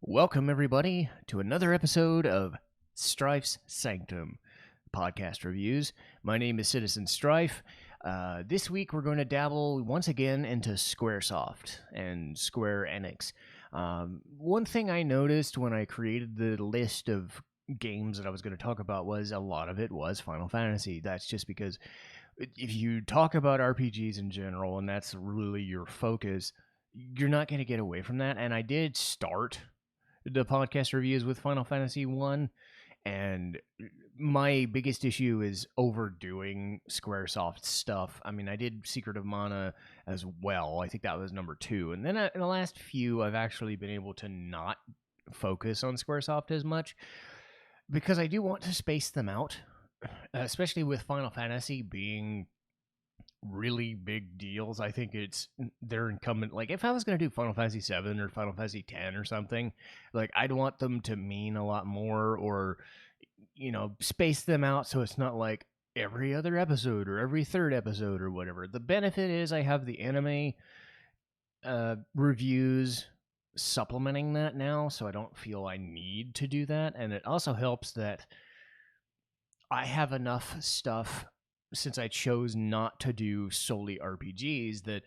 Welcome, everybody, to another episode of Strife's Sanctum podcast reviews. My name is Citizen Strife. This week, we're going to dabble once again into Squaresoft and Square Enix. One thing I noticed when I created the list of games that I was going to talk about was a lot of it was Final Fantasy. That's just because if you talk about RPGs in general, and that's really your focus, you're not going to get away from that. And I did start the podcast reviews with Final Fantasy 1, and my biggest issue is overdoing Squaresoft stuff. I mean, I did Secret of Mana as well. I think that was number 2. And then in the last few, I've actually been able to not focus on Squaresoft as much because I do want to space them out, especially with Final Fantasy being really big deals. I think they're incumbent. Like, if I was going to do Final Fantasy 7 or Final Fantasy 10 or something, like, I'd want them to mean a lot more, or space them out so it's not like every other episode or every third episode or whatever. The benefit is I have the anime reviews supplementing that now, so I don't feel I need to do that. And it also helps that I have enough stuff, since I chose not to do solely RPGs, that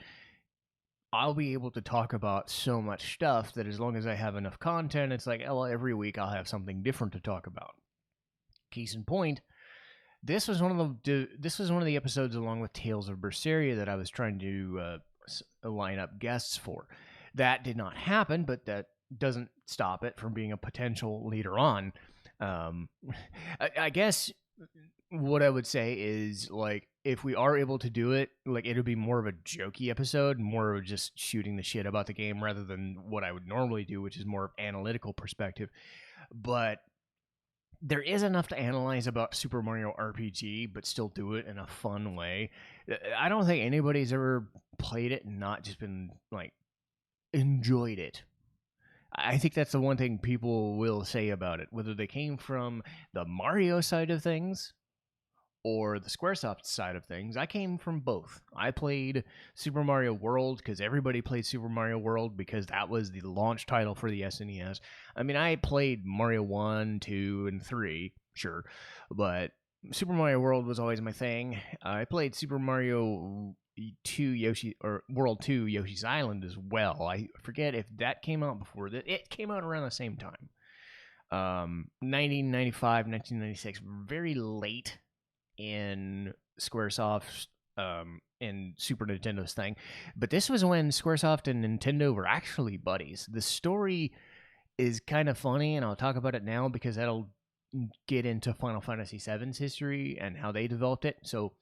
I'll be able to talk about so much stuff that as long as I have enough content, it's like, well, every week I'll have something different to talk about. Case in point, this was one of the episodes, along with Tales of Berseria, that I was trying to line up guests for. That did not happen, but that doesn't stop it from being a potential later on. I guess what I would say is, like, if we are able to do it, like, it'll be more of a jokey episode, more of just shooting the shit about the game rather than what I would normally do, which is more of analytical perspective. But there is enough to analyze about Super Mario RPG, but still do it in a fun way. I don't think anybody's ever played it and not just been, like, enjoyed it. I think that's the one thing people will say about it, whether they came from the Mario side of things or the Squaresoft side of things. I came from both. I played Super Mario World because everybody played Super Mario World because that was the launch title for the SNES. I mean, I played Mario 1, 2, and 3, sure, but Super Mario World was always my thing. I played Super Mario 2 World 2 Yoshi's Island as well. I forget if that came out before that. It came out around the same time. 1995, 1996, very late in Squaresoft and Super Nintendo's thing. But this was when Squaresoft and Nintendo were actually buddies. The story is kind of funny, and I'll talk about it now because that'll get into Final Fantasy VII's history and how they developed it. So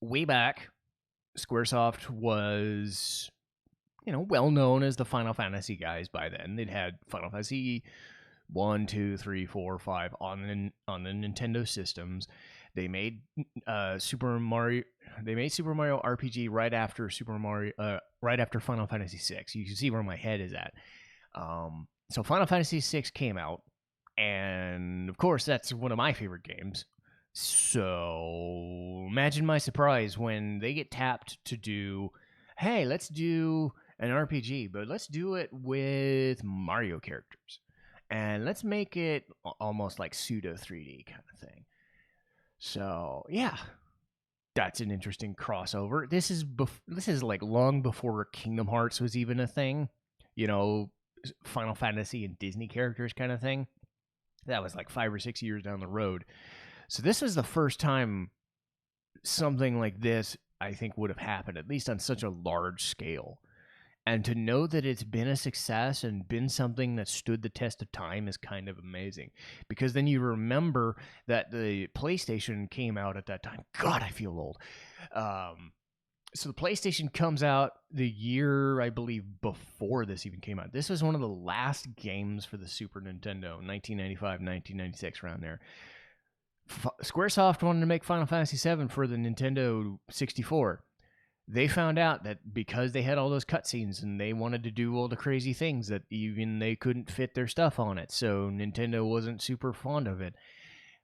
way back, Squaresoft was, well known as the Final Fantasy guys by then. They'd had Final Fantasy 1, 2, 3, 4, 5 on the Nintendo systems. They made Super Mario RPG right after Final Fantasy 6. You can see where my head is at. So Final Fantasy 6 came out, and of course that's one of my favorite games. So imagine my surprise when they get tapped to do, hey, let's do an RPG, but let's do it with Mario characters. And let's make it almost like pseudo 3D kind of thing. So, yeah, that's an interesting crossover. This is like long before Kingdom Hearts was even a thing. Final Fantasy and Disney characters kind of thing. That was like 5 or 6 years down the road. So this is the first time something like this, I think, would have happened, at least on such a large scale. And to know that it's been a success and been something that stood the test of time is kind of amazing. Because then you remember that the PlayStation came out at that time. God, I feel old. So the PlayStation comes out the year, I believe, before this even came out. This was one of the last games for the Super Nintendo, 1995, 1996, around there. Squaresoft wanted to make Final Fantasy VII for the Nintendo 64. They found out that because they had all those cutscenes and they wanted to do all the crazy things, that even they couldn't fit their stuff on it. So Nintendo wasn't super fond of it.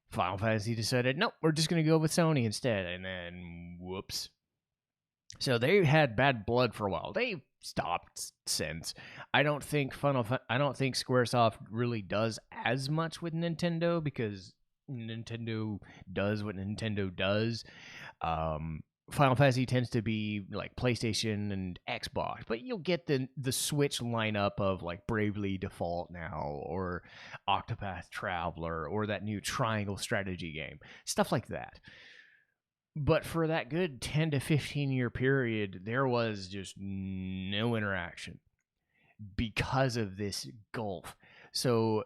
Final Fantasy decided, nope, we're just going to go with Sony instead. And then, whoops. So they had bad blood for a while. They stopped since. I don't think Squaresoft really does as much with Nintendo because Nintendo does what Nintendo does. Final Fantasy tends to be like PlayStation and Xbox, but you'll get the Switch lineup of like Bravely Default now, or Octopath Traveler, or that new Triangle strategy game, stuff like that. But for that good 10 to 15 year period, there was just no interaction because of this gulf. So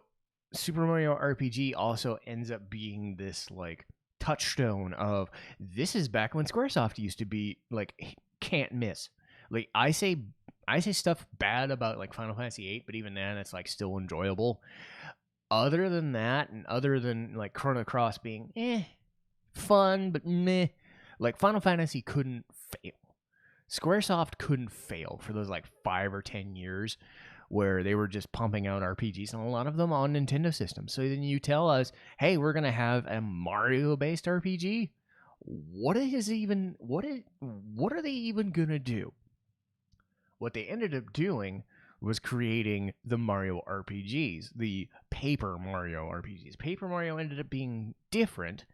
Super Mario RPG also ends up being this like touchstone of, this is back when Squaresoft used to be like can't miss. Like I say stuff bad about like Final Fantasy VIII, but even then it's like still enjoyable. Other than that, and other than like Chrono Cross being fun but meh, like Final Fantasy couldn't fail. Squaresoft couldn't fail for those like 5 or 10 years where they were just pumping out RPGs, and a lot of them on Nintendo systems. So then you tell us, hey, we're gonna have a Mario-based RPG. What are they even gonna do? What they ended up doing was creating the Mario RPGs, the Paper Mario RPGs. Paper Mario ended up being different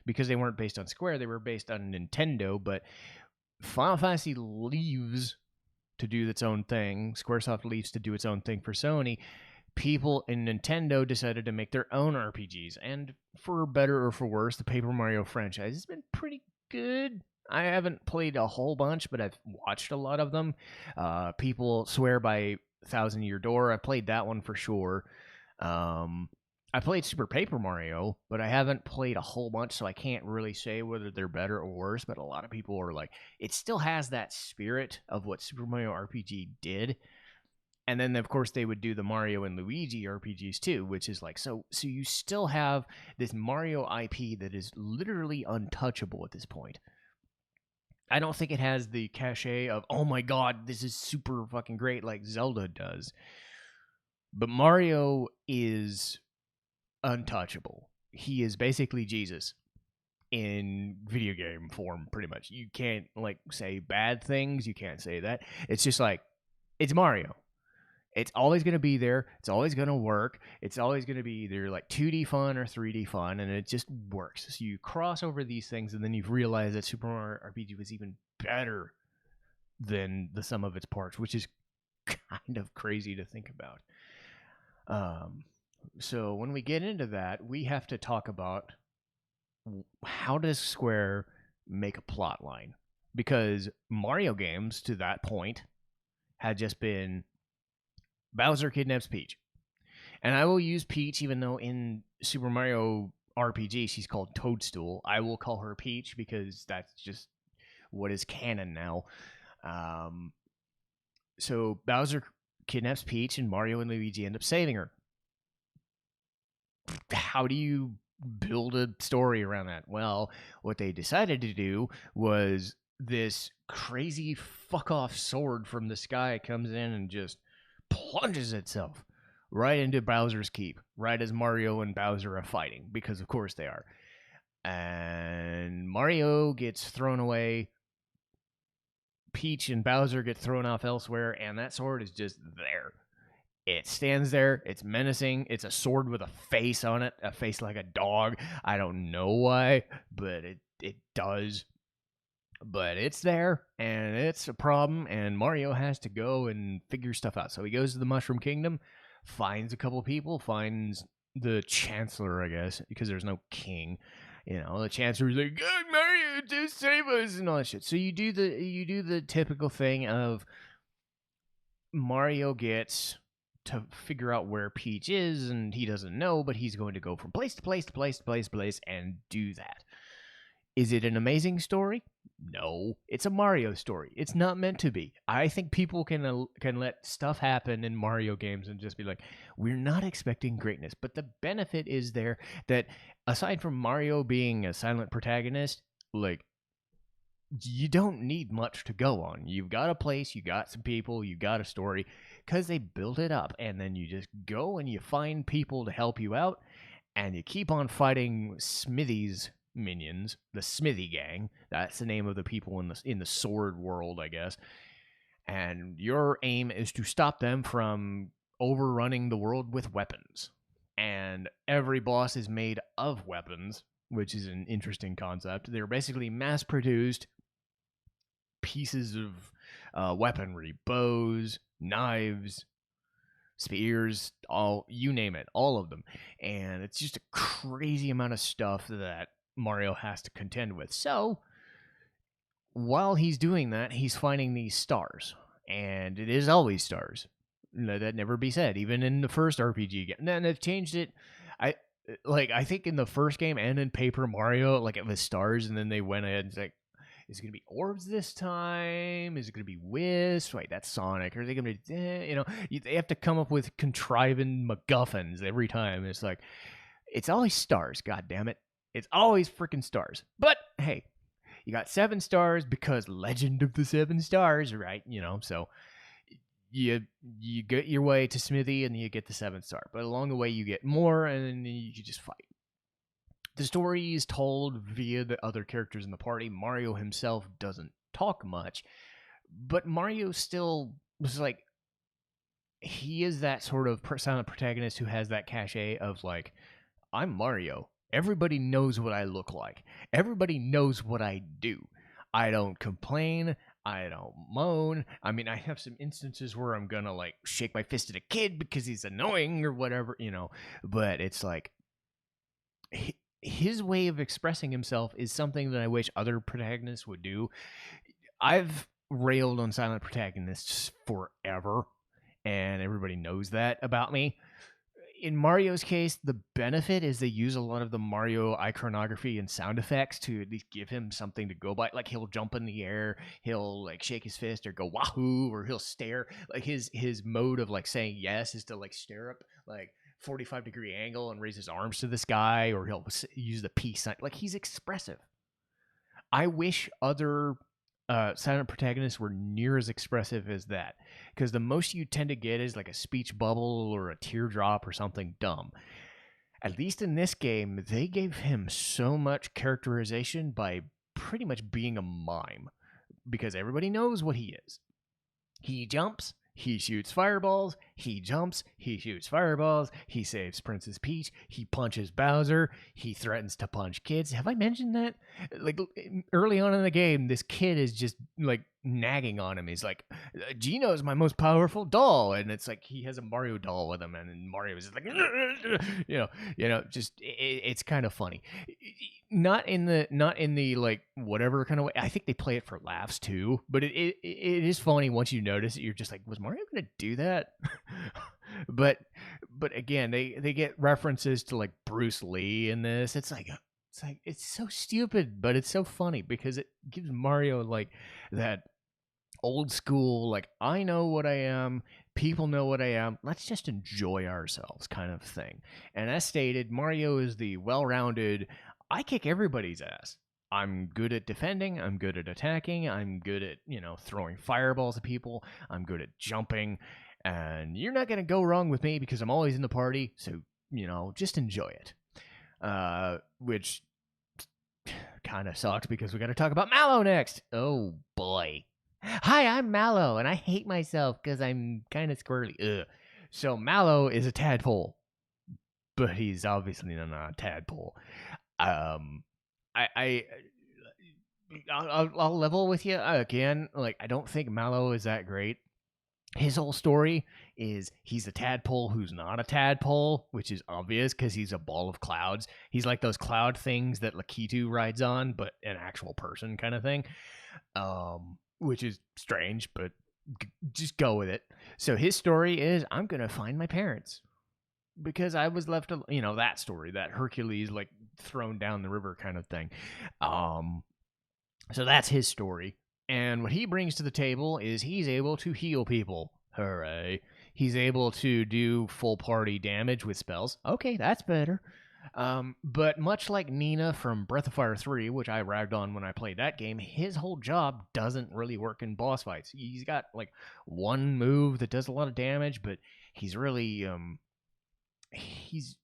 because they weren't based on Square, they were based on Nintendo, but Final Fantasy leaves to do its own thing. Squaresoft leaves to do its own thing for Sony. People in Nintendo decided to make their own RPGs, and for better or for worse, the Paper Mario franchise has been pretty good. I haven't played a whole bunch, but I've watched a lot of them. People swear by Thousand Year Door. I played that one for sure. I played Super Paper Mario, but I haven't played a whole bunch, so I can't really say whether they're better or worse. But a lot of people are like, it still has that spirit of what Super Mario RPG did. And then, of course, they would do the Mario and Luigi RPGs too, which is like, so you still have this Mario IP that is literally untouchable at this point. I don't think it has the cachet of, oh my god, this is super fucking great like Zelda does. But Mario is untouchable. He is basically Jesus in video game form, pretty much. You can't like say bad things. You can't say that. It's just like, it's Mario. It's always going to be there. It's always going to work. It's always going to be either like 2D fun or 3D fun, and it just works. So you cross over these things, and then you've realized that Super Mario RPG was even better than the sum of its parts, which is kind of crazy to think about. So when we get into that, we have to talk about how does Square make a plot line? Because Mario games to that point had just been Bowser kidnaps Peach. And I will use Peach, even though in Super Mario RPG she's called Toadstool. I will call her Peach because that's just what is canon now. So Bowser kidnaps Peach, and Mario and Luigi end up saving her. How do you build a story around that? Well, what they decided to do was this crazy fuck off sword from the sky comes in and just plunges itself right into Bowser's Keep, right as Mario and Bowser are fighting, because of course they are. And Mario gets thrown away. Peach and Bowser get thrown off elsewhere, and that sword is just there. It stands there. It's menacing. It's a sword with a face on it, a face like a dog. I don't know why, but it does. But it's there, and it's a problem, and Mario has to go and figure stuff out. So he goes to the Mushroom Kingdom, finds a couple people, finds the Chancellor, I guess, because there's no king. You know, the Chancellor's like, "God, Mario, just save us," and all that shit. So you do the typical thing of Mario gets to figure out where Peach is, and he doesn't know, but he's going to go from place to place to place to place to place and do that. Is it an amazing story? No, it's a Mario story. It's not meant to be. I think people can let stuff happen in Mario games and just be like, we're not expecting greatness. But the benefit is there that aside from Mario being a silent protagonist, like, you don't need much to go on. You've got a place, you got some people, you got a story, because they built it up. And then you just go and you find people to help you out, and you keep on fighting Smithy's minions, the Smithy gang. That's the name of the people in the sword world, I guess. and your aim is to stop them from overrunning the world with weapons. And every boss is made of weapons, which is an interesting concept. They're basically mass produced pieces of weaponry, bows, knives, spears, all, you name it, all of them. And it's just a crazy amount of stuff that Mario has to contend with. So while he's doing that, he's finding these stars, and it is always stars. Let that never be said. Even in the first RPG game, then they've changed it. I think in the first game and in Paper Mario, like it was stars, and then they went ahead and it's like, is it gonna be orbs this time? Is it gonna be wisps? Wait, that's Sonic. Or are they gonna be? They have to come up with contriving MacGuffins every time. It's like, it's always stars. God damn it! It's always freaking stars. But hey, you got 7 stars because Legend of the 7 Stars, right? So you get your way to Smithy and you get the 7th star. But along the way you get more, and then you just fight. The story is told via the other characters in the party. Mario himself doesn't talk much, but Mario still was like, he is that sort of silent protagonist who has that cachet of like, I'm Mario. Everybody knows what I look like. Everybody knows what I do. I don't complain. I don't moan. I mean, I have some instances where I'm gonna like shake my fist at a kid because he's annoying or whatever, but it's like, his way of expressing himself is something that I wish other protagonists would do. I've railed on silent protagonists forever, and everybody knows that about me. In Mario's case, the benefit is they use a lot of the Mario iconography and sound effects to at least give him something to go by. Like, he'll jump in the air, he'll like shake his fist or go wahoo, or he'll stare. Like his mode of like saying yes is to like stare up like 45-degree angle and raise his arms to the sky, or he'll use the peace sign. Like, he's expressive. I wish other silent protagonists were near as expressive as that, because the most you tend to get is like a speech bubble or a teardrop or something dumb. At least in this game, they gave him so much characterization by pretty much being a mime, because everybody knows what he is. He jumps, he shoots fireballs, he jumps, he shoots fireballs, he saves Princess Peach, he punches Bowser, he threatens to punch kids. Have I mentioned that? Like, early on in the game, this kid is just like nagging on him. He's like, Gino's my most powerful doll, and it's like he has a Mario doll with him, and Mario is just like, just it's kind of funny. Not in the like whatever kind of way. I think they play it for laughs too, but it is funny once you notice it. You're just like, was Mario gonna do that? but again, they get references to like Bruce Lee in this. It's so stupid, but it's so funny because it gives Mario like that old school, like, I know what I am, people know what I am, let's just enjoy ourselves kind of thing. And as stated, Mario is the well-rounded, I kick everybody's ass. I'm good at defending, I'm good at attacking, I'm good at, throwing fireballs at people, I'm good at jumping, and you're not going to go wrong with me because I'm always in the party, so, just enjoy it. Which kind of sucks because we got to talk about Mallow next. Oh, boy. Hi, I'm Mallow, and I hate myself because I'm kind of squirrely. Ugh. So Mallow is a tadpole, but he's obviously not a tadpole. I'll level with you again. Like, I don't think Mallow is that great. His whole story is he's a tadpole who's not a tadpole, which is obvious because he's a ball of clouds. He's like those cloud things that Lakitu rides on, but an actual person kind of thing. Which is strange, but just go with it. So his story is, I'm going to find my parents because I was left, that story, that Hercules, like, thrown down the river kind of thing. So that's his story. And what he brings to the table is he's able to heal people. Hooray. He's able to do full party damage with spells. Okay, that's better. But much like Nina from Breath of Fire 3, which I ragged on when I played that game, his whole job doesn't really work in boss fights. He's got like one move that does a lot of damage, but he's really he's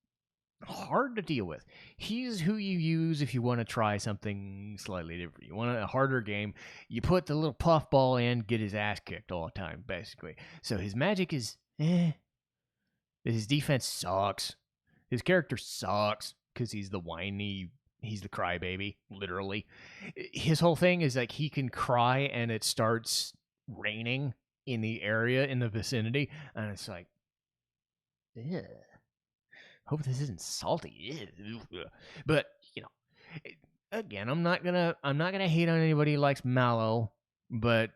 hard to deal with. He's who you use if you want to try something slightly different. You want a harder game, you put the little puffball in, get his ass kicked all the time, basically. So his magic is his defense sucks. His character sucks because he's the whiny, he's the crybaby, literally. His whole thing is like he can cry and it starts raining in the area, in the vicinity, and it's like, ugh. Hope this isn't salty. But, you know, again, I'm not gonna hate on anybody who likes Mallow, but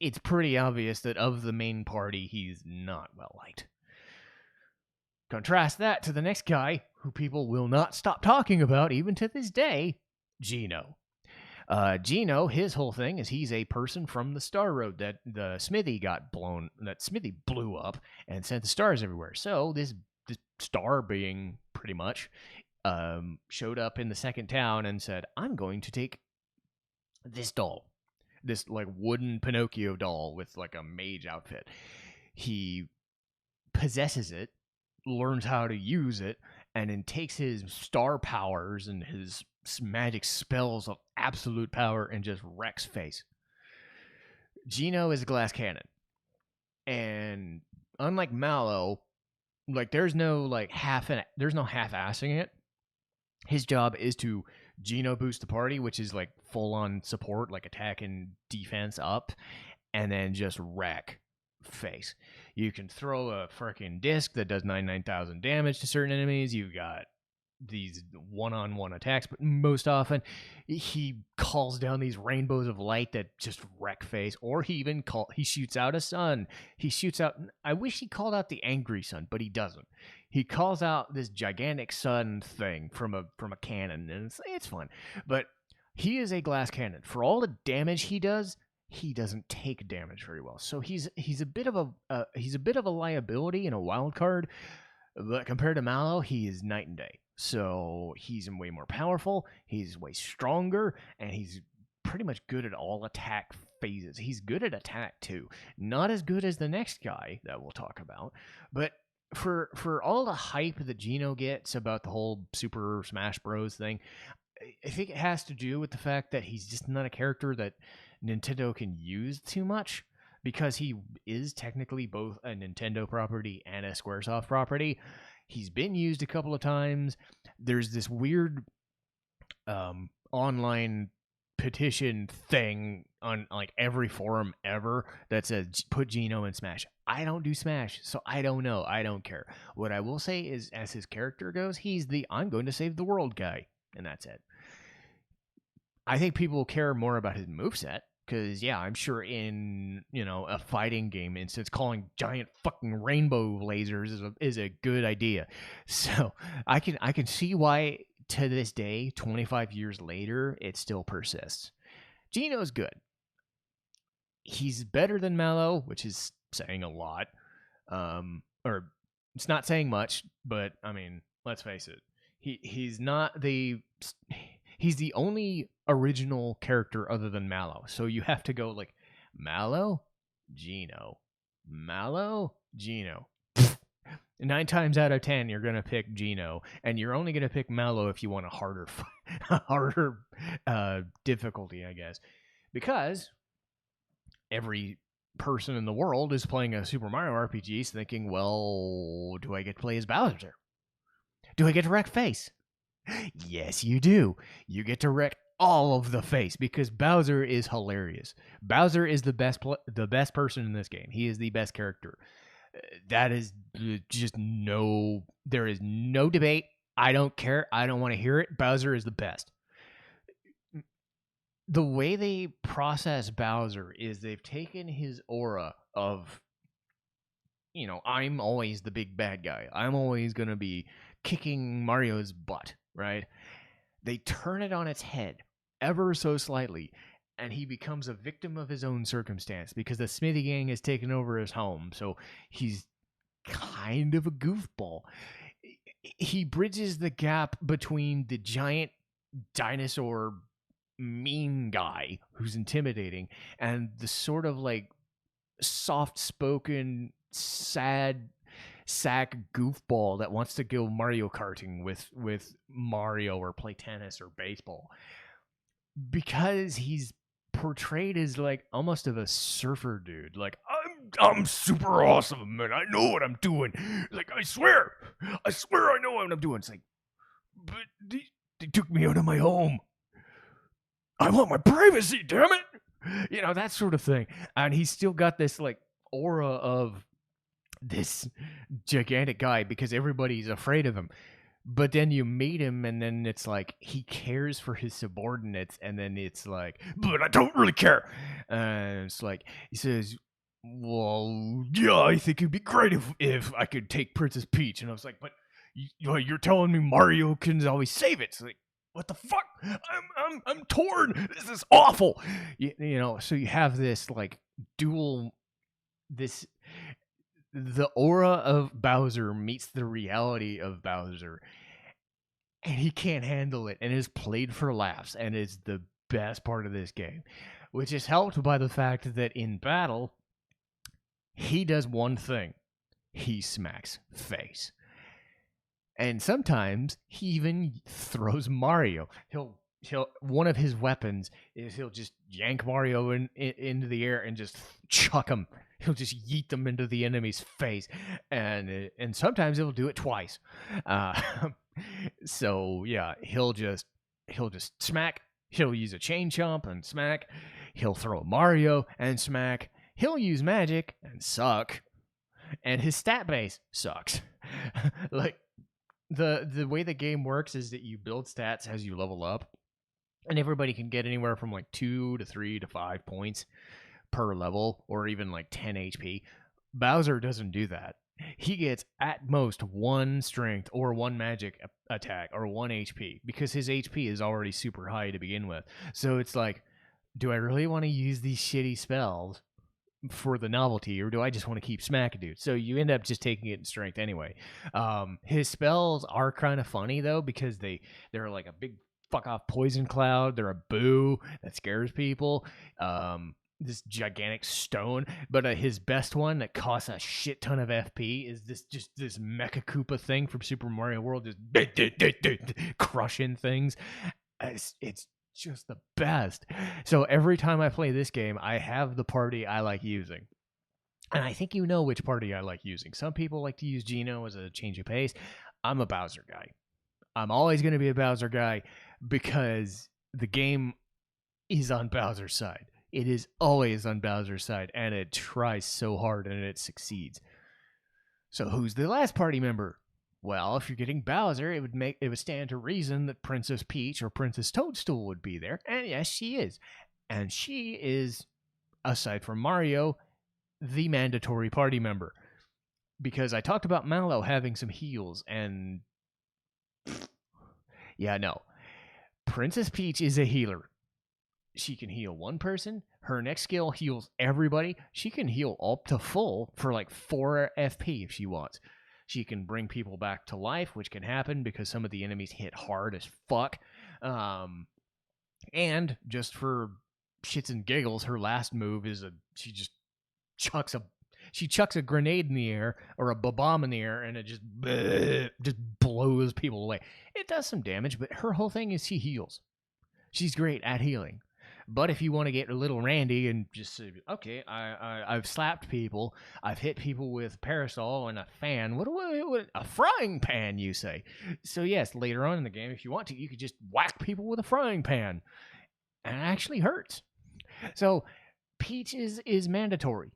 it's pretty obvious that of the main party, he's not well liked. Contrast that to the next guy, who people will not stop talking about even to this day, Gino. Gino, his whole thing is he's a person from the Star Road that the Smithy blew up and sent the stars everywhere. So this star being pretty much showed up in the second town and said, I'm going to take this doll, this like wooden Pinocchio doll with like a mage outfit. He possesses it, learns how to use it, and then takes his star powers and his magic spells of absolute power and just wrecks face. Gino is a glass cannon, and unlike Mallow, like there's no half-assing it. His job is to Gino boost the party, which is like full on support, like attack and defense up, and then just wreck face. You can throw a freaking disc that does 99,000 damage to certain enemies. You've got these one-on-one attacks, but most often he calls down these rainbows of light that just wreck face. Or he shoots out a sun. I wish he called out the angry sun, but he doesn't. He calls out this gigantic sun thing from a cannon, and it's fun. But he is a glass cannon. For all the damage he does, he doesn't take damage very well. So he's a bit of a liability and a wild card. But compared to Mallow, he is night and day. So he's way more powerful, he's way stronger, and he's pretty much good at all attack phases. He's good at attack too. Not as good as the next guy that we'll talk about, but for all the hype that Gino gets about the whole Super Smash Bros. Thing, I think it has to do with the fact that he's just not a character that Nintendo can use too much, because he is technically both a Nintendo property and a Squaresoft property. He's been used a couple of times. There's this weird online petition thing on like every forum ever that says put Gino in Smash. I don't do Smash, so I don't know. I don't care. What I will say is, as his character goes, he's the I'm going to save the world guy, and that's it. I think people care more about his moveset. Because, yeah, I'm sure in, a fighting game instance, calling giant fucking rainbow lasers is a good idea. So I can see why, to this day, 25 years later, it still persists. Gino's good. He's better than Mallow, which is saying a lot. Or it's not saying much, but, I mean, let's face it. He's the only original character other than Mallow. So you have to go like Mallow, Gino, Mallow, Gino. 9 times out of 10, you're gonna pick Gino, and you're only gonna pick Mallow if you want a harder difficulty, I guess, because every person in the world is playing a Super Mario RPG, thinking, well, do I get to play as Bowser? Do I get to wreck face? Yes, you do. You get to wreck all of the face because Bowser is hilarious. Bowser is the best person in this game. He is the best character. That is just there is no debate. I don't care. I don't want to hear it. Bowser is the best. The way they process Bowser is they've taken his aura of, I'm always the big bad guy. I'm always going to be kicking Mario's butt, right? They turn it on its head ever so slightly, and he becomes a victim of his own circumstance because the Smithy gang has taken over his home, so he's kind of a goofball. He bridges the gap between the giant dinosaur mean guy who's intimidating and the sort of like soft-spoken, sad sack goofball that wants to go Mario Karting with Mario or play tennis or baseball, because he's portrayed as like almost of a surfer dude. Like, I'm super awesome, man. I know what I'm doing. Like, I swear I know what I'm doing. It's like, but they took me out of my home. I want my privacy, damn it. You know, that sort of thing. And he's still got this like aura of this gigantic guy because everybody's afraid of him. But then you meet him, and then it's like he cares for his subordinates, and then it's like, but I don't really care. And it's like he says, "Well, yeah, I think it'd be great if I could take Princess Peach." And I was like, "But you're telling me Mario can always save it?" It's like, what the fuck? I'm torn. This is awful. You know. So you have this like dual this the aura of Bowser meets the reality of Bowser, and he can't handle it, and is played for laughs, and is the best part of this game, which is helped by the fact that in battle, he does one thing: he smacks face, and sometimes he even throws Mario. He'll one of his weapons is he'll just yank Mario into the air and just chuck him. He'll just yeet them into the enemy's face, and sometimes he'll do it twice. Uh, so yeah, he'll just smack. He'll use a chain chomp and smack. He'll throw Mario and smack. He'll use magic and suck. And his stat base sucks. Like the way the game works is that you build stats as you level up, and everybody can get anywhere from like 2 to 3 to 5 points per level, or even like 10 HP. Bowser doesn't do that. He gets at most 1 strength or 1 magic attack or 1 HP because his HP is already super high to begin with. So it's like, do I really want to use these shitty spells for the novelty, or do I just want to keep smacking dude? So you end up just taking it in strength anyway. His spells are kind of funny though, because they're like a big fuck off poison cloud. They're a boo that scares people. This gigantic stone, but his best one that costs a shit ton of FP is this Mecha Koopa thing from Super Mario World, just crushing things. It's just the best. So every time I play this game, I have the party I like using. And I think you know which party I like using. Some people like to use Geno as a change of pace. I'm a Bowser guy. I'm always going to be a Bowser guy because the game is on Bowser's side. It is always on Bowser's side, and it tries so hard, and it succeeds. So who's the last party member? Well, if you're getting Bowser, it would stand to reason that Princess Peach or Princess Toadstool would be there. And yes, she is. And she is, aside from Mario, the mandatory party member. Because I talked about Mallow having some heals, and yeah, no. Princess Peach is a healer. She can heal one person. Her next skill heals everybody. She can heal up to full for like 4 FP if she wants. She can bring people back to life, which can happen because some of the enemies hit hard as fuck. And just for shits and giggles, her last move is she chucks a grenade in the air or a bomb in the air, and it just blows people away. It does some damage, but her whole thing is she heals. She's great at healing. But if you want to get a little randy and just say, okay, I've slapped people, I've hit people with parasol and a fan. What a frying pan, you say? So yes, later on in the game, if you want to, you could just whack people with a frying pan, and it actually hurts. So Peach is mandatory,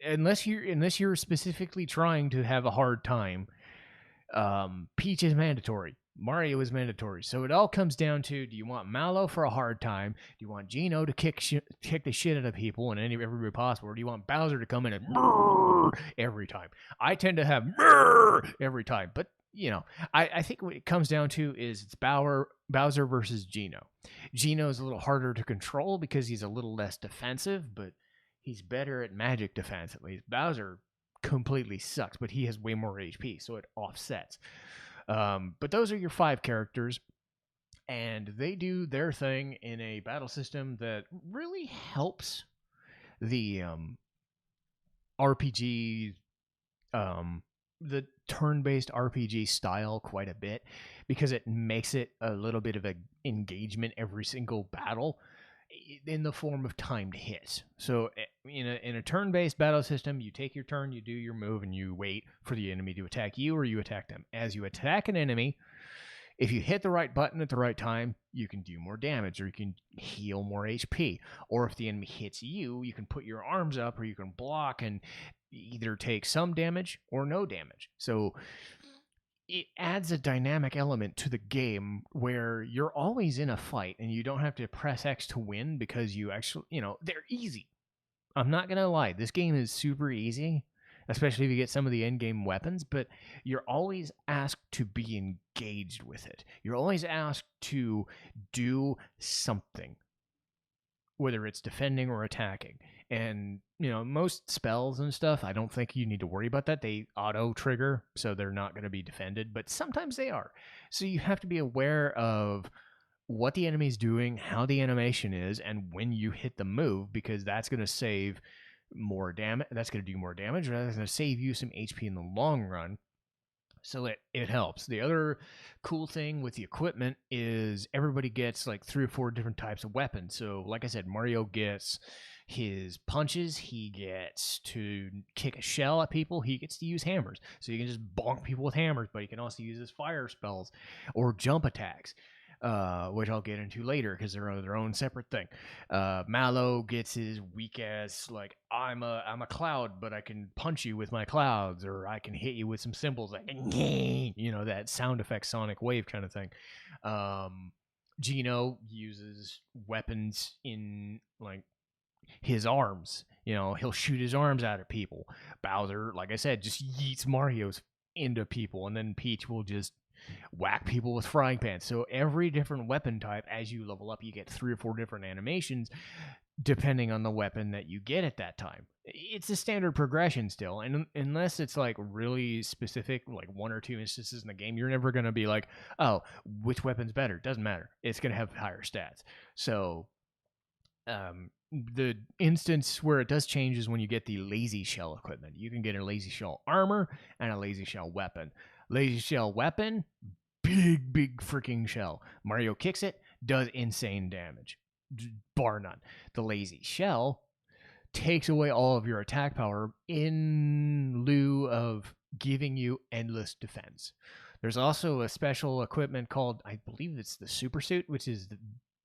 unless you're specifically trying to have a hard time. Peach is mandatory. Mario is mandatory. So it all comes down to, do you want Mallow for a hard time? Do you want Geno to kick the shit out of people and everybody possible? Or do you want Bowser to come in and every time? I tend to have every time. But, you know, I think what it comes down to is it's Bowser versus Geno. Geno is a little harder to control because he's a little less defensive, but he's better at magic defense at least. Bowser completely sucks, but he has way more HP, so it offsets. But those are your 5 characters, and they do their thing in a battle system that really helps the RPG the turn-based RPG style quite a bit because it makes it a little bit of an engagement every single battle in the form of timed hits. So in a turn-based battle system, you take your turn, you do your move, and you wait for the enemy to attack you or you attack them. As you attack an enemy, if you hit the right button at the right time, you can do more damage or you can heal more HP. Or if the enemy hits you, you can put your arms up or you can block and either take some damage or no damage. So it adds a dynamic element to the game where you're always in a fight and you don't have to press X to win because you actually, they're easy. I'm not going to lie. This game is super easy, especially if you get some of the end-game weapons, but you're always asked to be engaged with it. You're always asked to do something, whether it's defending or attacking. And, most spells and stuff, I don't think you need to worry about that. They auto-trigger, so they're not going to be defended, but sometimes they are. So you have to be aware of what the enemy's doing, how the animation is, and when you hit the move, because that's going to save more damage. That's going to do more damage, or that's going to save you some HP in the long run. So it helps. The other cool thing with the equipment is everybody gets like 3 or 4 different types of weapons. So like I said, Mario gets his punches. He gets to kick a shell at people. He gets to use hammers. So you can just bonk people with hammers, but you can also use his fire spells or jump attacks. Which I'll get into later because they're their own separate thing. Mallow gets his weak ass like I'm a cloud, but I can punch you with my clouds, or I can hit you with some symbols like that sound effect sonic wave kind of thing. Gino uses weapons in like his arms. He'll shoot his arms out at people. Bowser, like I said, just yeets Mario's into people, and then Peach will just whack people with frying pans. So every different weapon type, as you level up, you get 3 or 4 different animations depending on the weapon that you get at that time. It's a standard progression still, and unless it's like really specific, like 1 or 2 instances in the game, you're never going to be like, oh, which weapon's better? Doesn't matter. It's going to have higher stats. So the instance where it does change is when you get the lazy shell equipment. You can get a lazy shell armor and a lazy shell weapon. Lazy shell weapon, big freaking shell. Mario kicks it, does insane damage, bar none. The lazy shell takes away all of your attack power in lieu of giving you endless defense. There's also a special equipment called, I believe it's the super suit, which is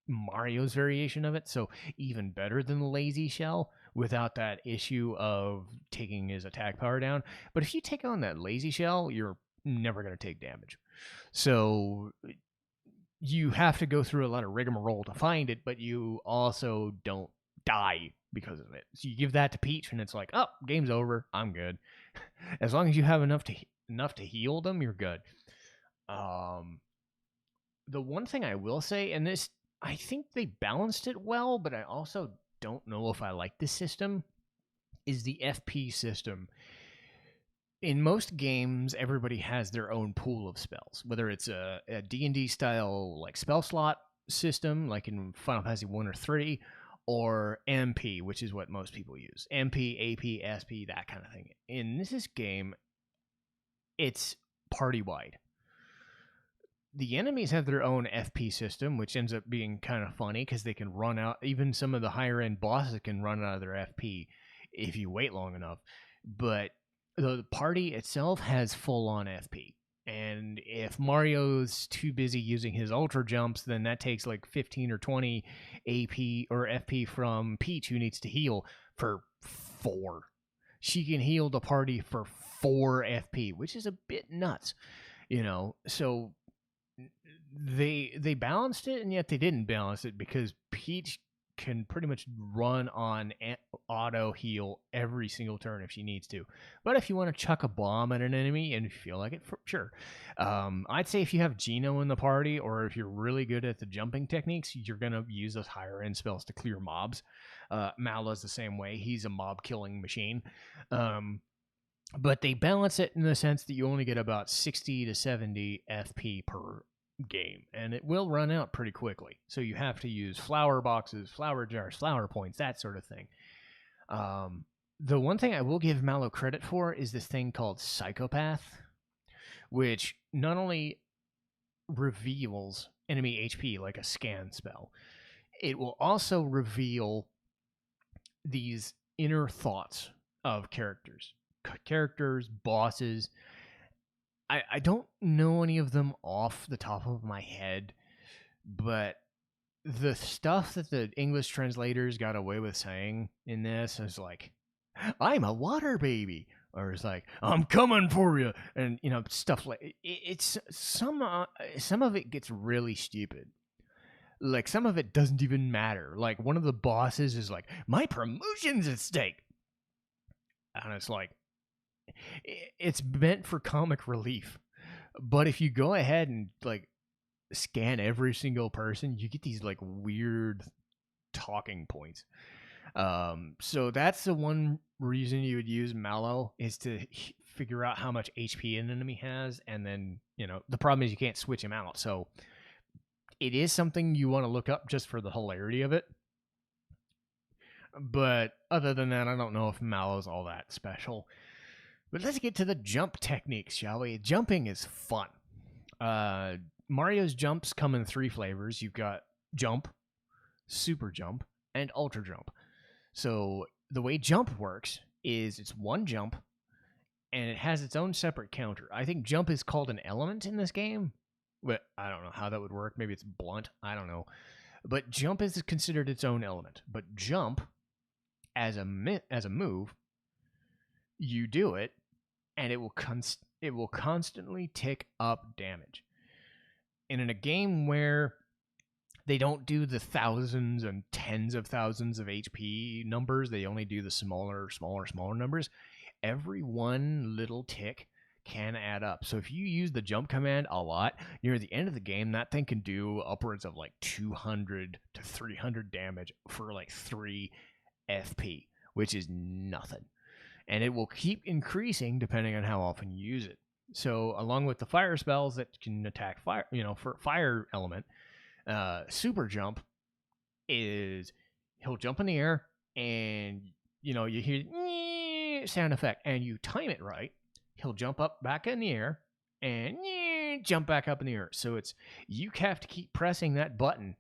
Mario's variation of it, so even better than the lazy shell without that issue of taking his attack power down. But if you take on that lazy shell, you're never going to take damage. So you have to go through a lot of rigmarole to find it, but you also don't die because of it. So you give that to Peach and it's like, oh, game's over. I'm good. As long as you have enough to heal them, you're good. The one thing I will say, and this, I think they balanced it well, but I also don't know if I like this system, is the FP system. In most games, everybody has their own pool of spells, whether it's a D&D style like spell slot system, like in Final Fantasy 1 or 3, or MP, which is what most people use. MP, AP, SP, that kind of thing. In this game, it's party-wide. The enemies have their own FP system, which ends up being kind of funny because they can run out. Even some of the higher-end bosses can run out of their FP if you wait long enough. But the party itself has full-on FP. And if Mario's too busy using his ultra jumps, then that takes like 15 or 20 AP or FP from Peach, who needs to heal for 4. She can heal the party for 4 FP, which is a bit nuts, So they balanced it, and yet they didn't balance it because Peach can pretty much run on auto heal every single turn if she needs to. But if you want to chuck a bomb at an enemy and you feel like it, sure. I'd say if you have Gino in the party, or if you're really good at the jumping techniques, you're going to use those higher end spells to clear mobs. Mallow's the same way. He's a mob killing machine. But they balance it in the sense that you only get about 60 to 70 FP per game, and it will run out pretty quickly. So you have to use flower boxes, flower jars, flower points, that sort of thing. The one thing I will give Mallow credit for is this thing called Psychopath, which not only reveals enemy HP like a scan spell, it will also reveal these inner thoughts of characters, bosses. I don't know any of them off the top of my head, but the stuff that the English translators got away with saying in this is like, I'm a water baby, or it's like, I'm coming for you, and stuff like it's some of it gets really stupid. Like some of it doesn't even matter. Like one of the bosses is like, my promotion's at stake, and it's like, it's meant for comic relief. But if you go ahead and like scan every single person, you get these like weird talking points. So that's the one reason you would use Mallow, is to figure out how much HP an enemy has, and then the problem is you can't switch him out. So it is something you want to look up just for the hilarity of it. But other than that, I don't know if Mallow's all that special. But let's get to the jump techniques, shall we? Jumping is fun. Mario's jumps come in 3 flavors. You've got jump, super jump, and ultra jump. So the way jump works is it's one jump, and it has its own separate counter. I think jump is called an element in this game, but I don't know how that would work. Maybe it's blunt. I don't know. But jump is considered its own element. But jump, as a move, you do it, and it will constantly tick up damage. And in a game where they don't do the thousands and tens of thousands of HP numbers, they only do the smaller numbers, every one little tick can add up. So if you use the jump command a lot, near the end of the game, that thing can do upwards of like 200 to 300 damage for like 3 FP, which is nothing. And it will keep increasing depending on how often you use it. So along with the fire spells that can attack fire, for fire element, super jump is he'll jump in the air, and you hear sound effect, and you time it right, he'll jump up back in the air and jump back up in the air. So you have to keep pressing that button,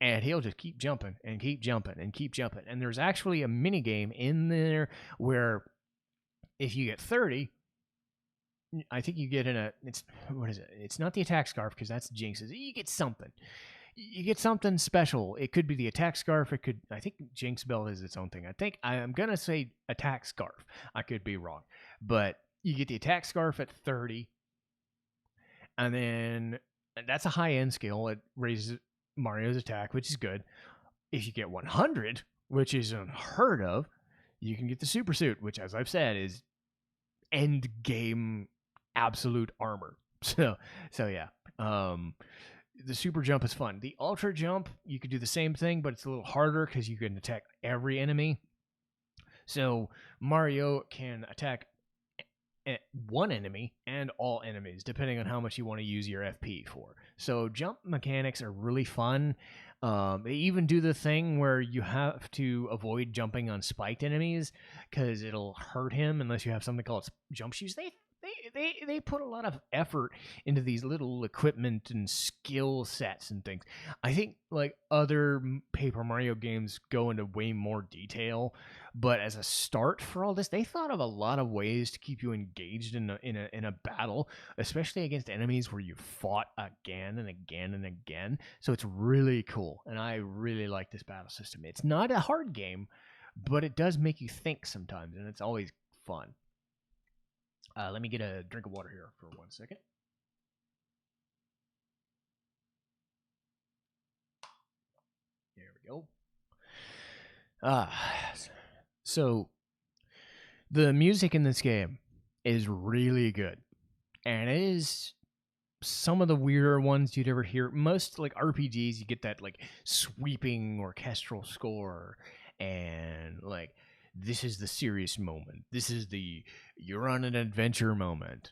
and he'll just keep jumping and keep jumping and keep jumping. And there's actually a mini game in there where if you get 30, I think you get what is it? It's not the attack scarf, because that's Jinx's. You get something. You get something special. It could be the attack scarf. I think Jinx Belt is its own thing. I'm going to say attack scarf. I could be wrong. But you get the attack scarf at 30. And then that's a high-end skill. It raises Mario's attack, which is good. If you get 100, which is unheard of, you can get the super suit, which, as I've said, is end game absolute armor. So yeah. The super jump is fun. The ultra jump, you could do the same thing, but it's a little harder because you can attack every enemy. So Mario can attack one enemy and all enemies, depending on how much you want to use your FP for. So jump mechanics are really fun. They even do the thing where you have to avoid jumping on spiked enemies because it'll hurt him unless you have something called jump shoes. They put a lot of effort into these little equipment and skill sets and things. I think like other Paper Mario games go into way more detail, but as a start for all this, they thought of a lot of ways to keep you engaged in a battle, especially against enemies where you fought again and again and again. So it's really cool, and I really like this battle system. It's not a hard game, but it does make you think sometimes, and it's always fun. Let me get a drink of water here for 1 second. There we go. So the music in this game is really good, and it is some of the weirder ones you'd ever hear. Most like RPGs, you get that like sweeping orchestral score, and like, this is the serious moment. This is the you're on an adventure moment.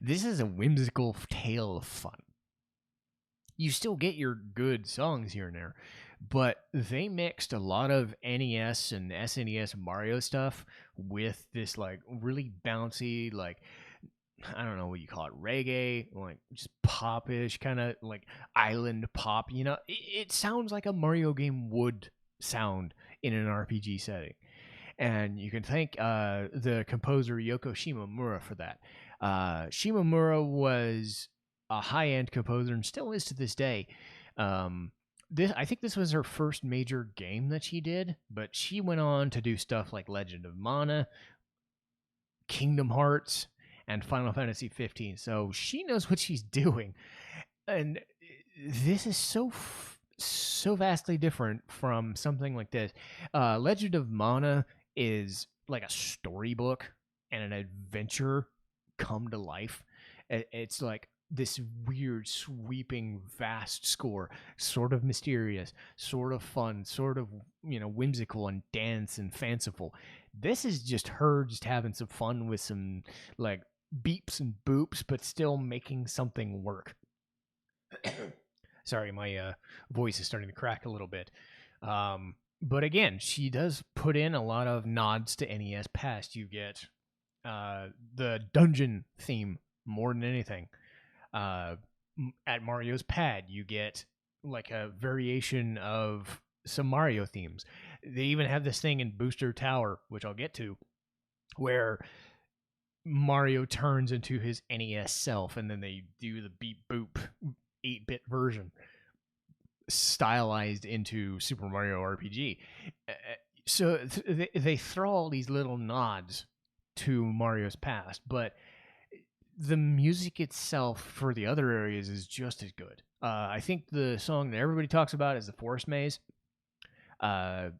This is a whimsical tale of fun. You still get your good songs here and there, but they mixed a lot of NES and SNES Mario stuff with this like really bouncy, like I don't know what you call it, reggae, like just popish kind of like island pop. It sounds like a Mario game would sound in an RPG setting. And you can thank the composer Yoko Shimomura for that. Shimomura was a high-end composer and still is to this day. I think this was her first major game that she did, but she went on to do stuff like Legend of Mana, Kingdom Hearts, and Final Fantasy 15. So she knows what she's doing. And this is so vastly different from something like this. Legend of Mana is like a storybook and an adventure come to life. It's like this weird, sweeping, vast score, sort of mysterious, sort of fun, sort of, whimsical and dance and fanciful. This is just her just having some fun with some like beeps and boops, but still making something work. Sorry, my voice is starting to crack a little bit. But again, she does put in a lot of nods to NES past. You get the dungeon theme more than anything. At Mario's Pad, you get like a variation of some Mario themes. They even have this thing in Booster Tower, which I'll get to, where Mario turns into his NES self, and then they do the beep boop 8-bit version stylized into Super Mario RPG. So they throw all these little nods to Mario's past, but the music itself for the other areas is just as good. I think the song that everybody talks about is the Forest Maze.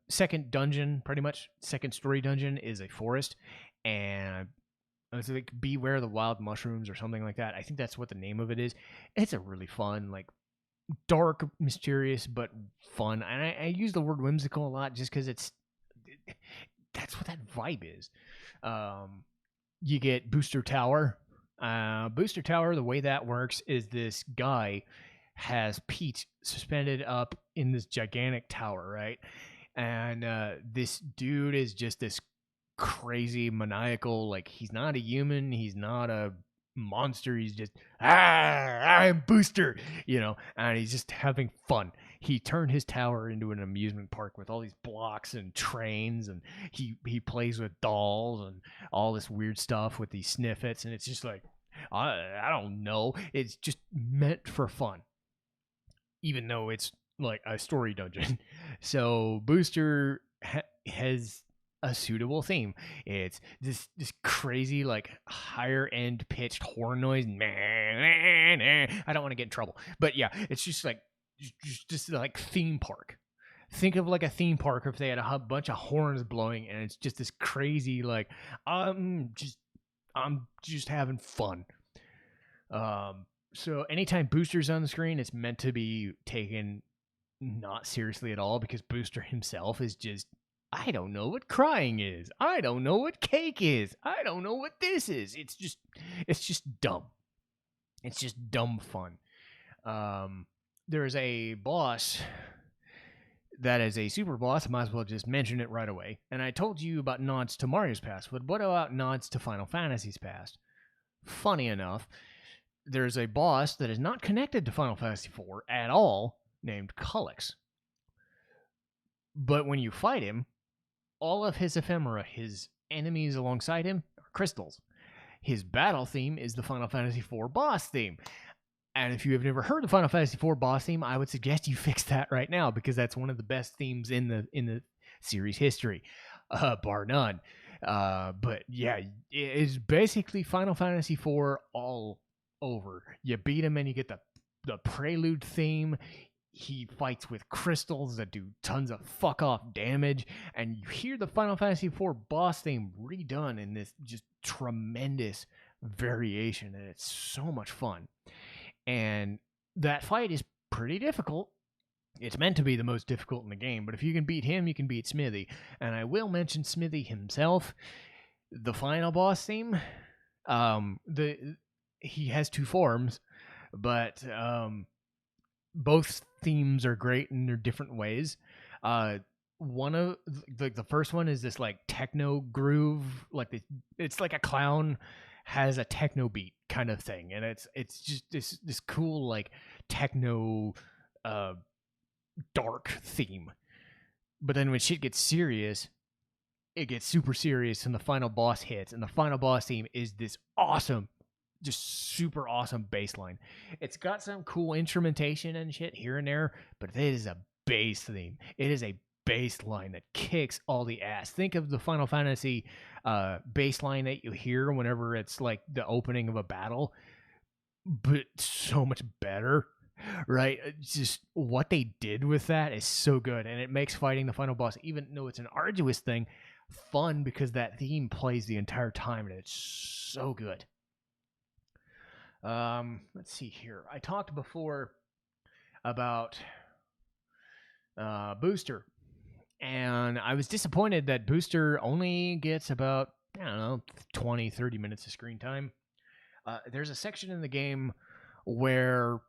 Second dungeon, pretty much second story dungeon, is a forest, and it's like Beware the Wild Mushrooms or something like that. I think that's what the name of it is. It's a really fun, like dark, mysterious, but fun. And I use the word whimsical a lot just because that's what that vibe is. You get Booster Tower. Booster Tower, the way that works is this guy has Peach suspended up in this gigantic tower, right? And this dude is just this crazy, maniacal, like he's not a human, he's not a monster, he's just I'm Booster, and he's just having fun. He turned his tower into an amusement park with all these blocks and trains, and he plays with dolls and all this weird stuff with these sniffets, and it's just like I don't know, it's just meant for fun, even though it's like a story dungeon. So Booster has a suitable theme. It's this crazy, like higher end pitched horn noise. I don't want to get in trouble, but yeah, it's just like just like theme park. Think of like a theme park if they had a bunch of horns blowing, and it's just this crazy like I'm just having fun. So anytime Booster's on the screen, it's meant to be taken not seriously at all, because Booster himself is just, I don't know what crying is. I don't know what cake is. I don't know what this is. It's just dumb. It's just dumb fun. There's a boss that is a super boss. I might as well just mention it right away. And I told you about nods to Mario's past, but what about nods to Final Fantasy's past? Funny enough, there's a boss that is not connected to Final Fantasy IV at all, named Cullix. But when you fight him, all of his ephemera, his enemies alongside him, are crystals. His battle theme is the Final Fantasy IV boss theme. And if you have never heard the Final Fantasy IV boss theme, I would suggest you fix that right now, because that's one of the best themes in the series history, bar none. But yeah, it's basically Final Fantasy IV all over. You beat him and you get the prelude theme. He fights with crystals that do tons of fuck off damage, and you hear the Final Fantasy IV boss theme redone in this just tremendous variation, and it's so much fun. And that fight is pretty difficult. It's meant to be the most difficult in the game, but if you can beat him, you can beat Smithy. And I will mention Smithy himself. The final boss theme, he has two forms, but both themes are great in their different ways. One of the first one is this like techno groove, it's like a clown has a techno beat kind of thing, and it's just this cool like techno uh dark theme. But then when shit gets serious, it gets super serious, and the final boss hits, and the final boss theme is this awesome, just super awesome bass line. It's got some cool instrumentation and shit here and there, but it is a bass theme. It is a bass line that kicks all the ass. Think of the Final Fantasy bass line that you hear whenever it's like the opening of a battle, but so much better. Right? Just what they did with that is so good, and it makes fighting the final boss, even though it's an arduous thing, fun because that theme plays the entire time, and it's so good. Let's see here. I talked before about Booster, and I was disappointed that Booster only gets about, I don't know, 20, 30 minutes of screen time. There's a section in the game where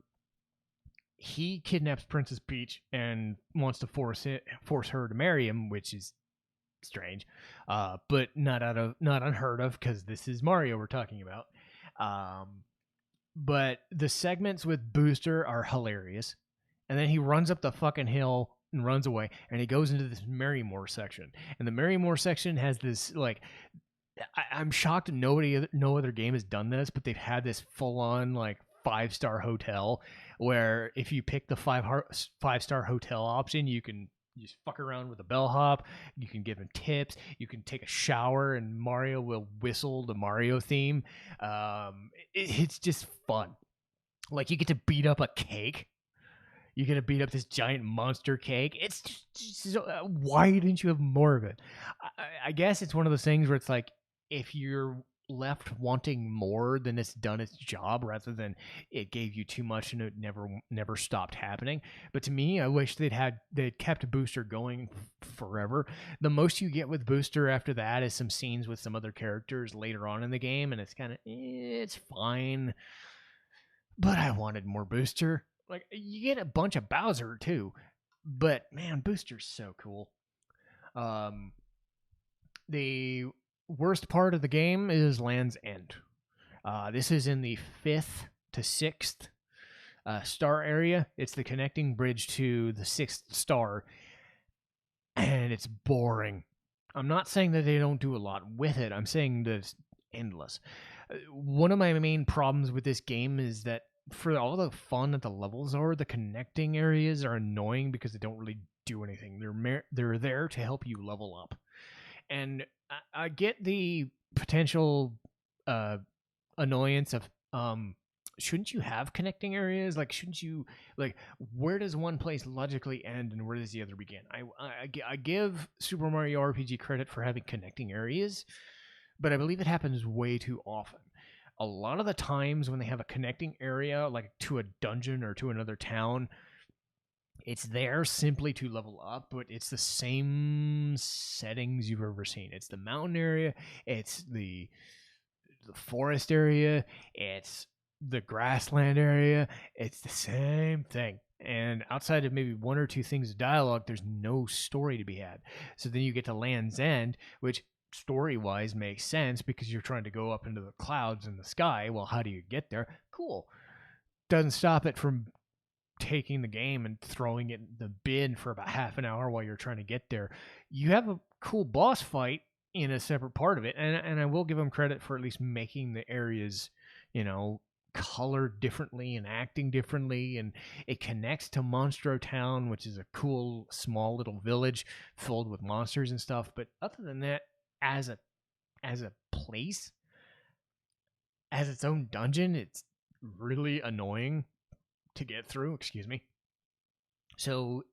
he kidnaps Princess Peach and wants to force her to marry him, which is strange, but not unheard of because this is Mario we're talking about. But the segments with Booster are hilarious, and then he runs up the fucking hill and runs away, and he goes into this Marrymore section, and the Marrymore section has this like. I'm shocked no other game has done this, but they've had this full on like 5-star hotel where if you pick the 5-star hotel option, you can just fuck around with a bellhop. You can give him tips. You can take a shower, and Mario will whistle the Mario theme. It's just fun. Like you get to beat up a cake. You get to beat up this giant monster cake. It's just why didn't you have more of it? I guess it's one of those things where it's like if you're left wanting more, then it's done its job rather than it gave you too much and it never stopped happening. But to me, I wish they'd kept Booster going forever. The most you get with Booster after that is some scenes with some other characters later on in the game, and it's kind of it's fine. But I wanted more Booster. Like you get a bunch of Bowser too, but man, Booster's so cool. The worst part of the game is Land's End. This is in the 5th to 6th star area. It's the connecting bridge to the 6th star, and it's boring. I'm not saying that they don't do a lot with it. I'm saying that it's endless. One of my main problems with this game is that for all the fun that the levels are, the connecting areas are annoying because they don't really do anything. They're there to help you level up. And I get the potential annoyance of shouldn't you have connecting areas? Like, shouldn't you, like, where does one place logically end and where does the other begin? I give Super Mario RPG credit for having connecting areas, but I believe it happens way too often. A lot of the times when they have a connecting area, like to a dungeon or to another town, it's there simply to level up, but it's the same settings you've ever seen. It's the mountain area, it's the forest area, it's the grassland area. It's the same thing. And outside of maybe one or two things of dialogue, there's no story to be had. So then you get to Land's End, which story-wise makes sense because you're trying to go up into the clouds in the sky. Well, how do you get there? Cool. Doesn't stop it from taking the game and throwing it in the bin for about half an hour while you're trying to get there. You have a cool boss fight in a separate part of it, and I will give them credit for at least making the areas, colored differently and acting differently, and it connects to Monstro Town, which is a cool small little village filled with monsters and stuff. But other than that, as a place, as its own dungeon, it's really annoying to get through. Excuse me. So,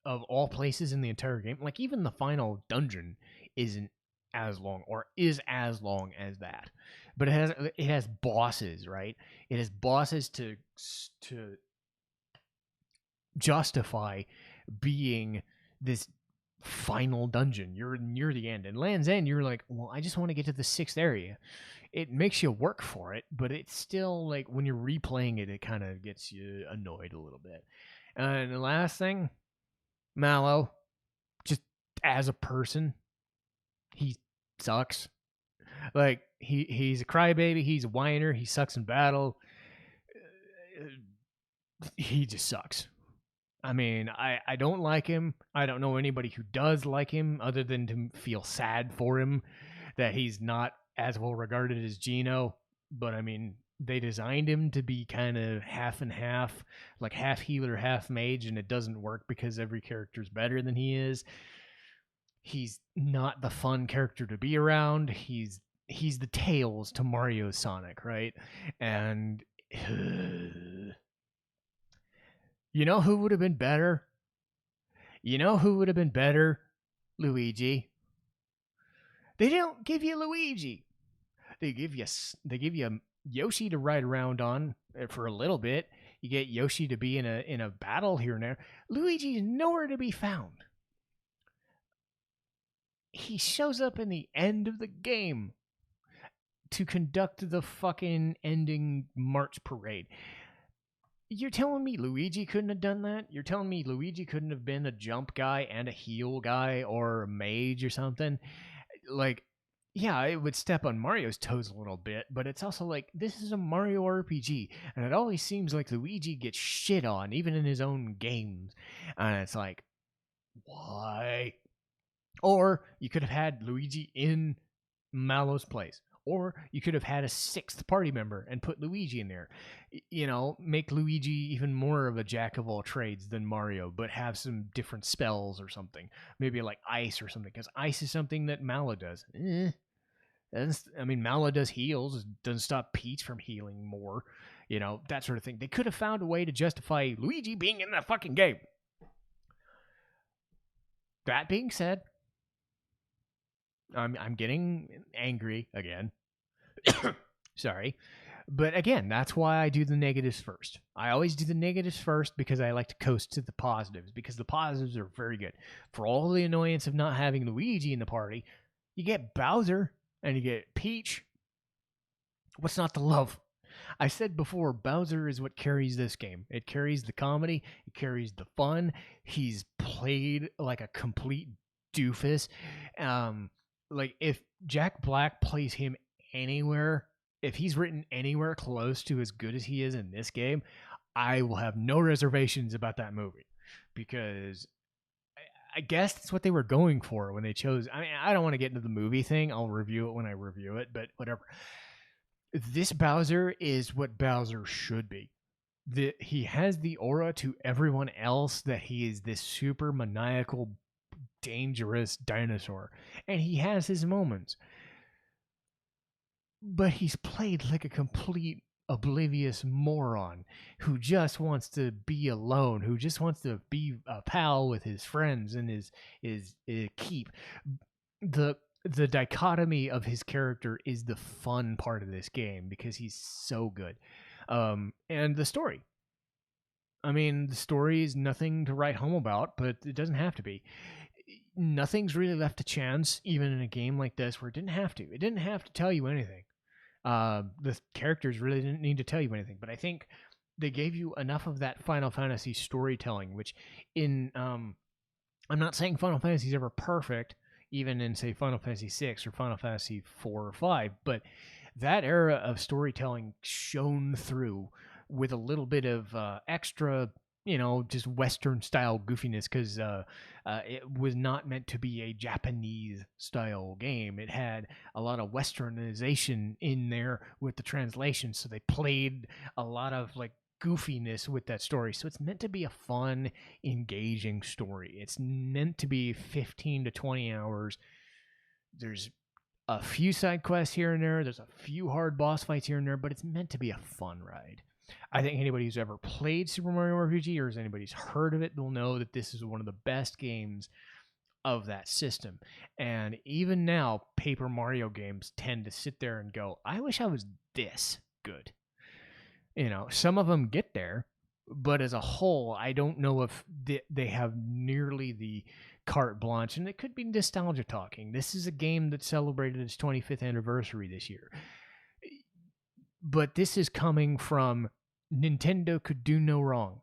of all places in the entire game, like even the final dungeon isn't as long, or is as long as that, but it has bosses, right? It has bosses to justify being this final dungeon. You're near the end. And Land's End, you're like, well, I just want to get to the 6th area. It makes you work for it, but it's still like when you're replaying it, it kind of gets you annoyed a little bit. And the last thing, Mallow, just as a person, he sucks. Like he's a crybaby, he's a whiner, he sucks in battle. He just sucks. I mean, I don't like him. I don't know anybody who does like him other than to feel sad for him that he's not as well regarded as Gino. But I mean, they designed him to be kind of half and half, like half healer, half mage, and it doesn't work because every character's better than he is. He's not the fun character to be around. He's the Tails to Mario's Sonic, right? And you know who would have been better? You know who would have been better? Luigi. They don't give you Luigi. They give you Yoshi to ride around on for a little bit. You get Yoshi to be in a battle here and there. Luigi's nowhere to be found. He shows up in the end of the game to conduct the fucking ending march parade. You're telling me Luigi couldn't have done that? You're telling me Luigi couldn't have been a jump guy and a heal guy or a mage or something? Like, yeah, it would step on Mario's toes a little bit, but it's also like, this is a Mario RPG, and it always seems like Luigi gets shit on, even in his own games. And it's like, why? Or you could have had Luigi in Mallow's place. Or you could have had a 6th party member and put Luigi in there. You know, make Luigi even more of a jack of all trades than Mario, but have some different spells or something. Maybe like ice or something, because ice is something that Mallow does. I mean, Mallow does heals, doesn't stop Peach from healing more. You know, that sort of thing. They could have found a way to justify Luigi being in the fucking game. That being said, I'm getting angry again. Sorry. But again, that's why I do the negatives first. I always do the negatives first because I like to coast to the positives, because the positives are very good. For all the annoyance of not having Luigi in the party, you get Bowser and you get Peach. What's not to love? I said before, Bowser is what carries this game. It carries the comedy, it carries the fun. He's played like a complete doofus. Like if Jack Black plays him anywhere, if he's written anywhere close to as good as he is in this game, I will have no reservations about that movie, because I guess that's what they were going for when they chose. I mean, I don't want to get into the movie thing. I'll review it when I review it, but whatever. This Bowser is what Bowser should be. He has the aura to everyone else that he is this super maniacal, dangerous dinosaur, and he has his moments, but he's played like a complete oblivious moron who just wants to be alone, who just wants to be a pal with his friends and his keep. The dichotomy of his character is the fun part of this game, because he's so good. And the story, I mean, the story is nothing to write home about, but it doesn't have to be. Nothing's really left to chance, even in a game like this, where it didn't have to. It didn't have to tell you anything. The characters really didn't need to tell you anything, but I think they gave you enough of that Final Fantasy storytelling, which in I'm not saying Final Fantasy is ever perfect, even in say Final Fantasy 6 or Final Fantasy 4 or 5, but that era of storytelling shone through with a little bit of extra, just Western style goofiness, because it was not meant to be a Japanese style game. It had a lot of Westernization in there with the translation, so they played a lot of like goofiness with that story. So it's meant to be a fun, engaging story. It's meant to be 15 to 20 hours. There's a few side quests here and there. There's a few hard boss fights here and there, but it's meant to be a fun ride. I think anybody who's ever played Super Mario RPG, or as anybody's heard of it, will know that this is one of the best games of that system. And even now, Paper Mario games tend to sit there and go, I wish I was this good. Some of them get there, but as a whole, I don't know if they have nearly carte blanche, and it could be nostalgia talking. This is a game that celebrated its 25th anniversary this year. But this is coming from Nintendo could do no wrong.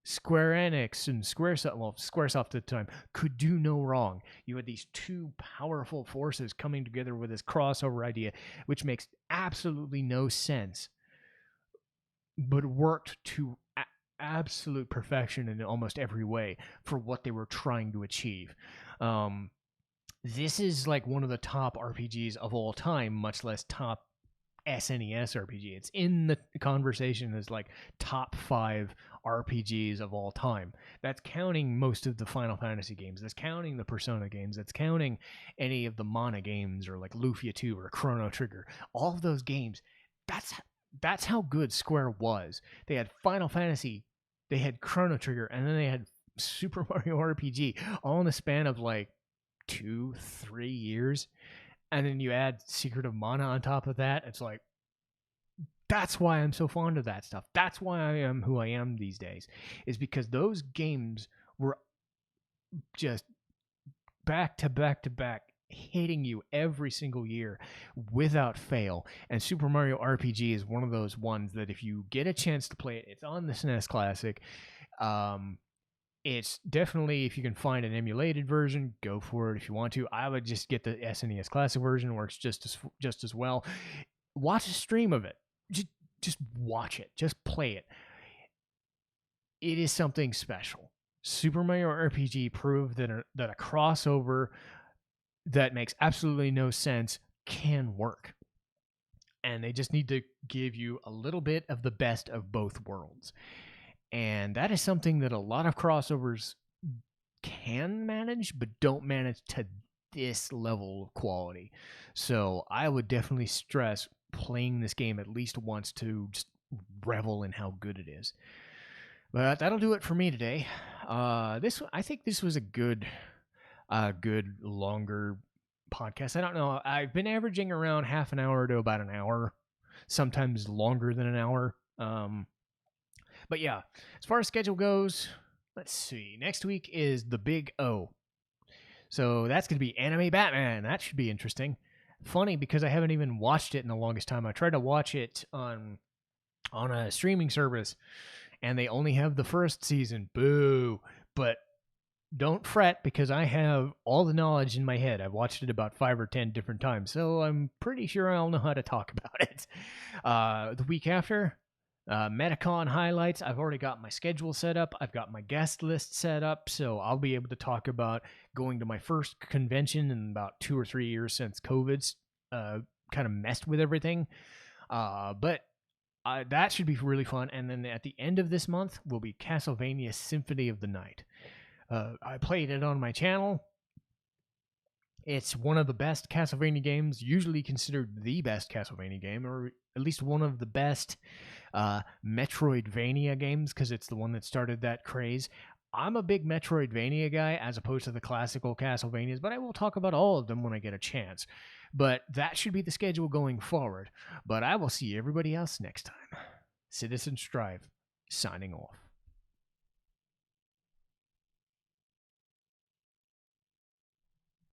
Square Enix and Squaresoft, well, Squaresoft at the time, could do no wrong. You had these two powerful forces coming together with this crossover idea, which makes absolutely no sense, but worked to absolute perfection in almost every way for what they were trying to achieve. This is like one of the top RPGs of all time, much less top SNES RPG. It's in the conversation as like top 5 RPGs of all time. That's counting most of the Final Fantasy games. That's counting the Persona games. That's counting any of the Mana games or like Lufia 2 or Chrono Trigger. All of those games. That's how good Square was. They had Final Fantasy, they had Chrono Trigger, and then they had Super Mario RPG, all in the span of like 2-3 years. And then you add Secret of Mana on top of that. It's like, that's why I'm so fond of that stuff. That's why I am who I am these days, is because those games were just back to back to back, hitting you every single year without fail. And Super Mario RPG is one of those ones that if you get a chance to play it, it's on the SNES Classic. It's definitely, if you can find an emulated version, go for it if you want to. I would just get the SNES Classic version, works just as well. Watch a stream of it. Just watch it. Just play it. It is something special. Super Mario RPG proved that a crossover that makes absolutely no sense can work. And they just need to give you a little bit of the best of both worlds. And that is something that a lot of crossovers can manage, but don't manage to this level of quality. So I would definitely stress playing this game at least once to just revel in how good it is. But that'll do it for me today. I think this was a good longer podcast. I don't know. I've been averaging around half an hour to about an hour, sometimes longer than an hour. But yeah, as far as schedule goes, let's see. Next week is the Big O. So that's going to be Anime Batman. That should be interesting. Funny because I haven't even watched it in the longest time. I tried to watch it on a streaming service, and they only have the first season. Boo. But don't fret, because I have all the knowledge in my head. I've watched it about 5 or 10 different times, so I'm pretty sure I'll know how to talk about it. The week after, MetaCon highlights. I've already got my schedule set up. I've got my guest list set up, so I'll be able to talk about going to my first convention in about 2 or 3 years since COVID's kind of messed with everything. But that should be really fun. And then at the end of this month will be Castlevania Symphony of the Night. I played it on my channel. It's one of the best Castlevania games, usually considered the best Castlevania game, or at least one of the best Metroidvania games, because it's the one that started that craze. I'm a big Metroidvania guy as opposed to the classical Castlevanias, but I will talk about all of them when I get a chance. But that should be the schedule going forward. But I will see everybody else next time. Citizen Strife, signing off.